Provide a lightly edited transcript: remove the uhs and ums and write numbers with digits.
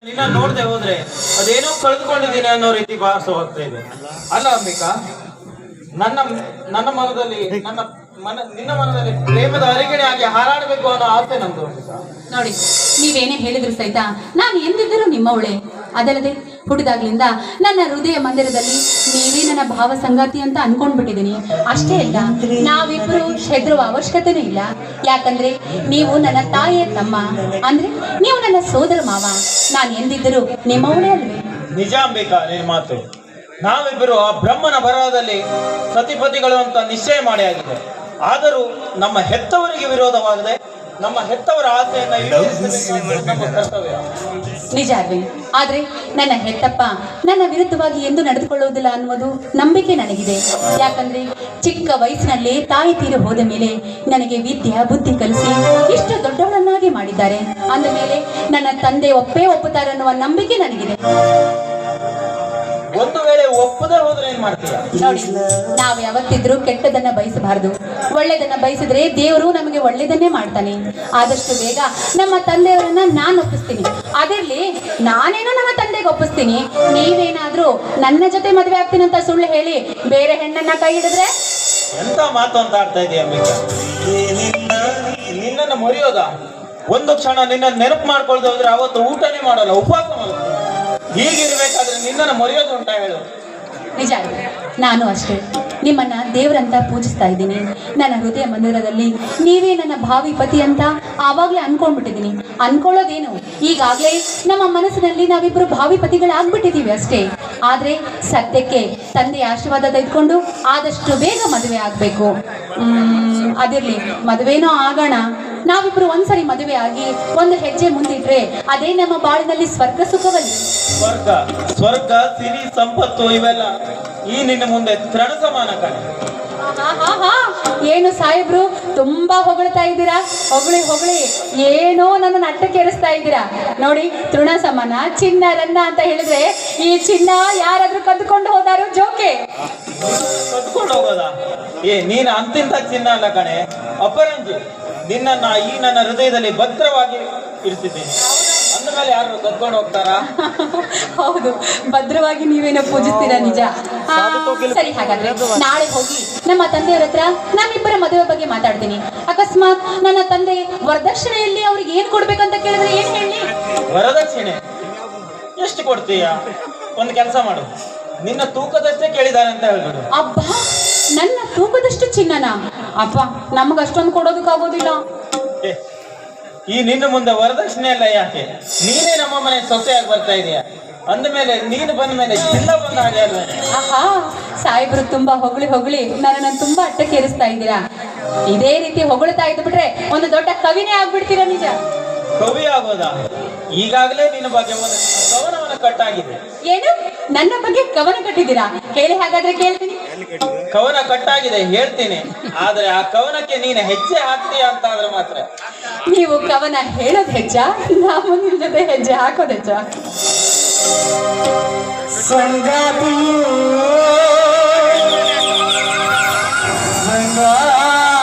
ನಿನ್ನ ನೋಡದೆ ಹೋದ್ರೆ ಅದೇನೋ ಕಳೆದುಕೊಂಡಿದ್ದೀನಿ ಅನ್ನೋ ರೀತಿ ಭಾಸವಾಗ್ತಾ ಇದೆ. ಅಲ್ಲ ಅಂಬಿಕಾ, ನನ್ನ ನನ್ನ ಮನದಲ್ಲಿ ನಿನ್ನ ಮನದಲ್ಲಿ ಪ್ರೇಮದ ಅರಿಗಿಣೆ ಆಗಿ ಹಾರಾಡಬೇಕು ಅನ್ನೋ ಆಸೆ ನಂದು ಅಂಬಿಕಾ. ನೋಡಿ, ನೀವೇನೇ ಹೇಳಿದ್ರು ಸಹಿತ ನಾನು ಎಂದಿದ್ದರೂ ನಿಮ್ಮವಳೆ. ಅದಲ್ಲದೆ ಹುಟ್ಟಿದಾಗ್ಲಿಂದ ನನ್ನ ಹೃದಯ ಮಂದಿರದಲ್ಲಿ ನೀವೇ ನನ್ನ ಭಾವ ಸಂಗಾತಿ ಅಂತ ಅನ್ಕೊಂಡ್ಬಿಟ್ಟಿದ್ದೀನಿ. ಅಷ್ಟೇ ಅಲ್ಲ, ನಾವಿಬ್ರು ಹೆದರುವ ಅವಶ್ಯಕತೆನೂ ಇಲ್ಲ. ಯಾಕಂದ್ರೆ ನೀವು ನನ್ನ ತಾಯಿಯ ತಮ್ಮ, ಅಂದ್ರೆ ನೀವು ನನ್ನ ಸೋದರ ಮಾವ. ನಾನು ಎಂದಿದ್ದರೂ ನಿಮ್ಮವಳೇ ಅಲ್ವೇ? ನಿಜ ಅಂಬಿಕಾ ನಿನ್ನ ಮಾತು. ನಾವಿಬ್ಬರು ಆ ಬ್ರಹ್ಮನ ಬರಹದಲ್ಲಿ ಸತಿಪತಿಗಳು ಅಂತ ನಿಶ್ಚಯ ಮಾಡಿ ಆಗಿದೆ. ಆದರೂ ನಮ್ಮ ಹೆತ್ತವರಿಗೆ ವಿರೋಧವಾಗದೆ ನಮ್ಮ ಹೆತ್ತವರ ಆಸೆಯನ್ನ ಈಡೇರಿಸಬೇಕು ನಮ್ಮ ಕರ್ತವ್ಯ. ನಿಜ ಅಲ್ವೇ? ಆದ್ರೆ ನನ್ನ ಹೆತ್ತಪ್ಪ ನನ್ನ ವಿರುದ್ಧವಾಗಿ ಎಂದು ನಡೆದುಕೊಳ್ಳುವುದಿಲ್ಲ ಅನ್ನುವುದು ನಂಬಿಕೆ ನನಗಿದೆ. ಯಾಕಂದ್ರೆ ಚಿಕ್ಕ ವಯಸ್ಸಿನಲ್ಲೇ ತಾಯಿ ತೀರಿ ಹೋದ ಮೇಲೆ ನನಗೆ ವಿದ್ಯೆ ಬುದ್ಧಿ ಕಲಿಸಿ ಇಷ್ಟು ದೊಡ್ಡವಳನ್ನಾಗಿ ಮಾಡಿದ್ದಾರೆ. ಅಂದ ಮೇಲೆ ನನ್ನ ತಂದೆ ಒಪ್ಪುತ್ತಾರೆ ಅನ್ನುವ ನಂಬಿಕೆ ನನಗಿದೆ. ಒಂದು ವೇಳೆ ಒಪ್ಪದೆ ಹೋದ್ರೆ ಏನ್ ಮಾಡ್ತೀಯ? ನೋಡಿ, ನಾವು ಯಾವತ್ತಿದ್ರೂ ಕೆಟ್ಟದನ್ನ ಬಯಸಬಾರದು. ಒಳ್ಳೆದನ್ನ ಬಯಸಿದ್ರೆ ದೇವರು ನಮಗೆ ಒಳ್ಳೆದನ್ನೇ ಮಾಡ್ತಾನೆ. ಆದಷ್ಟು ಬೇಗ ನಮ್ಮ ತಂದೆಯವರನ್ನ ನಾನು ಒಪ್ಪಿಸ್ತೀನಿ. ಅದಿರ್ಲಿ, ನಾನೇನೋ ನನ್ನ ತಂದೆಗೆ ಒಪ್ಪಿಸ್ತೀನಿ. ನೀವೇನಾದ್ರೂ ನನ್ನ ಜೊತೆ ಮದುವೆ ಆಗ್ತೀನಿ ಅಂತ ಸುಳ್ಳು ಹೇಳಿ ಬೇರೆ ಹೆಣ್ಣನ್ನ ಕೈ ಹಿಡಿದ್ರೆ? ಎಂತ ಮಾತು ಅಂತ ಆಡ್ತಾ ಇದೀಯ ಅಂಬಿಕಾ? ನಿನ್ನನ್ನು ಮರೆಯೋದ? ಒಂದು ಕ್ಷಣ ನಿನ್ನ ನೆನಪು ಮಾಡ್ಕೊಳ್ದೆ ಹೋದ್ರೆ ಅವತ್ತು ಊಟನೇ ಮಾಡಲ್ಲ, ಉಪವಾಸ ಮಾಡಲ್ಲ. ಹೀಗಿರ್ಬೇಕಾದ್ರೆ ನಿನ್ನನ್ನು ಮರೆಯೋದು ಉಂಟಾ ಹೇಳು? ನಿಜ, ನಾನು ಅಷ್ಟೇ ನಿಮ್ಮನ್ನ ದೇವರಂತ ಪೂಜಿಸ್ತಾ ಇದ್ದೀನಿ. ನನ್ನ ಹೃದಯ ಮಂದಿರದಲ್ಲಿ ನೀವೇ ನನ್ನ ಭಾವಿ ಪತಿ ಅಂತ ಆವಾಗಲೇ ಅನ್ಕೊಂಡ್ಬಿಟ್ಟಿದ್ದೀನಿ. ಅನ್ಕೊಳ್ಳೋದೇನು, ಈಗಾಗಲೇ ನಮ್ಮ ಮನಸ್ಸಿನಲ್ಲಿ ನಾವಿಬ್ಬರು ಭಾವಿ ಪತಿಗಳಾಗ್ಬಿಟ್ಟಿದ್ದೀವಿ ಅಷ್ಟೇ. ಆದ್ರೆ ಸದ್ಯಕ್ಕೆ ತಂದೆಯ ಆಶೀರ್ವಾದ ತೆಗೆದುಕೊಂಡು ಆದಷ್ಟು ಬೇಗ ಮದುವೆ ಆಗಬೇಕು. ಅದಿರ್ಲಿ, ಮದುವೆನೋ ಆಗೋಣ. ನಾವಿಬ್ರು ಒಂದ್ಸರಿ ಮದುವೆ ಆಗಿ ಒಂದು ಹೆಜ್ಜೆ ಮುಂದಿಟ್ರೆ ಅದೇ ನಮ್ಮ ಬಾಳಿನಲ್ಲಿ ಸ್ವರ್ಗ ಸುಖವಲ್ಲ. ಸ್ವರ್ಗ ಸಿರಿ ಸಂಪತ್ತು ಇವೆಲ್ಲ ಈ ನಿನ್ನ ಮುಂದೆ ತೃಣ ಸಮಾನ ಕಣೆ. ಏನು ಸಾಹೇಬ್ರು, ತುಂಬಾ ಹೊಗಳ್ತಾ ಇದ್ದೀರಾ. ಹೊಗಳಿ ಏನೋ ನನ್ನ ಅಟ್ಟಕ್ಕೇರಿಸ್ತಾ ಇದ್ದೀರಾ. ನೋಡಿ, ತೃಣ ಸಮಾನ ಚಿನ್ನ ರನ್ನ ಅಂತ ಹೇಳಿದ್ರೆ ಈ ಚಿನ್ನ ಯಾರಾದ್ರೂ ಕದ್ದುಕೊಂಡು ಹೋದಾರು ಜೋಕೆ. ಕದ್ಕೊಂಡು ಹೋಗೋದ? ನೀನು ಅಂತಿಂತ ಚಿನ್ನ ಅಲ್ಲ ಕಣೆ, ಅಪರಂಜಿ. ನಿನ್ನನ್ನ ಈ ನನ್ನ ಹೃದಯದಲ್ಲಿ ಭದ್ರವಾಗಿ ಇರಿಸಿದ್ದೀನಿ. ಅಂದ ಮೇಲೆ ಯಾರು ಕದ್ಕೊಂಡು ಹೋಗ್ತಾರಾ? ಹೌದು, ಭದ್ರವಾಗಿ ನೀವೇನೋ ಪೂಜಿಸ್ತೀರಾ. ನಿಜ. ಸರಿ, ಹಾಗಾದ್ರೆ ನಾಳೆ ಹೋಗಿ ನಮ್ಮ ತಂದೆಯವರ ಹತ್ರ ನಮ್ಮಿಬ್ಬರ ಮದುವೆ ಬಗ್ಗೆ ಮಾತಾಡ್ತೀನಿ. ಅಕಸ್ಮಾತ್ ನನ್ನ ತಂದೆ ವರದಕ್ಷಿಣೆಯಲ್ಲಿ ಅವ್ರಿಗೆ ಏನ್ ಕೊಡ್ಬೇಕಂತ ಕೇಳಿದ್ರೆ ಏನ್ ಹೇಳಿ? ವರದಕ್ಷಿಣೆ ಎಷ್ಟು ಕೊಡ್ತೀಯ? ಒಂದು ಕೆಲಸ ಮಾಡು, ನಿನ್ನ ತೂಕದಷ್ಟೇ ಕೇಳಿದಾರೆ ಅಂತ ಹೇಳ್ಬಿಡು. ಅಬ್ಬಾ, ನನ್ನ ತೂಕದಷ್ಟು ಚಿನ್ನನ? ಅಪ್ಪ, ನಮಗ ಅಷ್ಟೊಂದು ಕೊಡೋದಕ್ಕಾಗೋದಿಲ್ಲ. ಈ ನಿನ್ನ ಮುಂದೆ ವರದಕ್ಷಿಣೆ ಎಲ್ಲ ಯಾಕೆ? ನೀನೇ ನಮ್ಮ ಮನೆ ಸೊಸೆಯಾಗಿ ಬರ್ತಾ ಇದೀಯ. ಅಂದ ಮೇಲೆ ನೀನು ಬಂದ ಮೇಲೆ ಚಿನ್ನ ಬಂದ ಹಾಗೆ ಅಲ್ವೇ? ಆಹಾ, ಸಾಹೇಬ್ರು ತುಂಬಾ ಹೊಗಳಿ ನನ್ನನ್ನು ತುಂಬಾ ಅಟ್ಟಕ್ಕೇರಿಸ್ತಾ ಇದ್ದೀರಾ. ಇದೇ ರೀತಿ ಹೊಗಳ್ತಾ ಇದ್ದು ಬಿಟ್ರೆ ಒಂದು ದೊಡ್ಡ ಕವಿನೇ ಆಗ್ಬಿಡ್ತೀರಾ. ನಿಜ. ಕವಿ ಆಗೋದಾ? ಈಗಾಗಲೇ ನಿನ್ನ ಬಗ್ಗೆ ಒಂದು ಕವನವನ್ನ ಕಟ್ಟಾಗಿದೆ. ಏನು? ನನ್ನ ಬಗ್ಗೆ ಕವನ ಕಟ್ಟಿದ್ದೀರಾ? ಹೇಳಿ, ಹಾಗಾದ್ರೆ ಕೇಳ್ತೀನಿ. ಕವನ ಕಟ್ಟಾಗಿದೆ, ಹೇಳ್ತೀನಿ. ಆದ್ರೆ ಆ ಕವನಕ್ಕೆ ನೀನು ಹೆಜ್ಜೆ ಹಾಕ್ತೀಯ ಅಂತ ಆದ್ರೆ ಮಾತ್ರ. ನೀವು ಕವನ ಹೇಳೋದ್ ಹೆಜ್ಜ, ನಾವು ನಿಮ್ ಜೊತೆ ಹೆಜ್ಜೆ ಹಾಕೋದ್ ಹೆಜ್ಜ. ಸಂಗಾತಿ